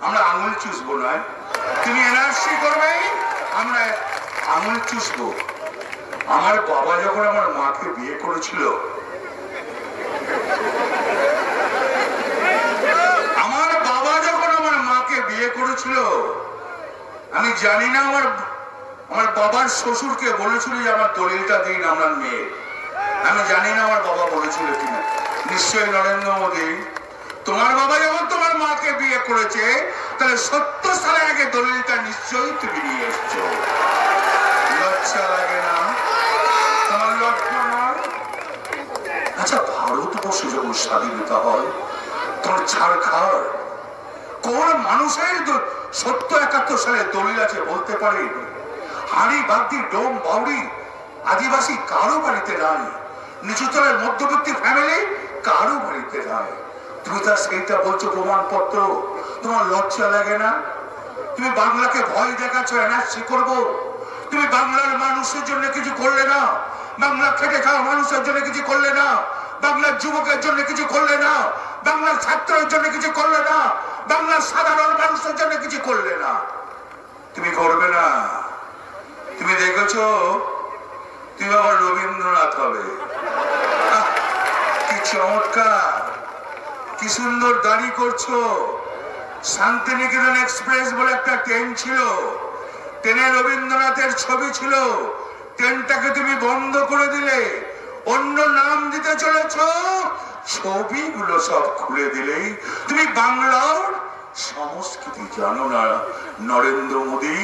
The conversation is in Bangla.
আমরা আঙুল চুষবো নয়, তুমি এনআরসি করবে, আমরা আঙুল চুষবো। আমার বাবা যখন আমার মাকে বিয়ে করেছিল, আমার বাবা যখন আমার মাকে বিয়ে করেছিল, আমি জানি না আমার বাবার শ্বশুরকে বলেছিল যে আমার দলিলটা দিন আমার মেয়ে। আমি জানি না আমার বাবা বলেছিল কিনা। নিশ্চয়ই নরেন্দ্র মোদী, তোমার বাবা যখন তোমার মাকে বিয়ে করেছে, তাহলে 70 সালের আগে দলিলটা নিশ্চয়ই তুমি নিয়ে এসছো। লজ্জা লাগে না? তোমার লজ্জা না? আচ্ছা, ভারতবর্ষে যখন স্বাধীনতা হয়, তখন ছাড়খাড় কোন মানুষের 70-71 সালে দলিল আছে বলতে পারে? হাড়ি বাগদি ডোম বাউরি আদিবাসী কারো বাড়িতে নাই, নিচুতলের মধ্যবর্তী ফ্যামিলি কারো বাড়িতে নাই। তুমি তার সেইটা বলছো প্রমাণপত্র। তোমার লজ্জা লাগে না? তুমি বাংলাকে ভয় দেখাচ্ছ এনআরসি করবো। তুমি বাংলার মানুষের জন্য কিছু করলে না, বাংলা খেটে খাওয়া মানুষের জন্য কিছু করলে না, বাংলার যুবকের জন্য কিছু করলে না, বাংলার ছাত্রের জন্য কিছু করলে না, বাংলার সাধারণ মানুষের জন্য কিছু করলে না। তুমি করবে না। তুমি দেখেছো তুমি আবার রবীন্দ্রনাথ হবে। কি চমৎকার, কি সুন্দর দাড়ি করছো। শান্তিনিকেতন এক্সপ্রেস বলে একটা ট্রেন ছিল, ট্রেনে রবীন্দ্রনাথের ছবি ছিল। ট্রেনটাকে তুমি বন্ধ করে দিলে, অন্য নাম দিতে চলেছ, ছবিগুলো সব খুলে দিলেই তুমি বাংলার সংস্কৃতি জানো না নরেন্দ্র মোদী।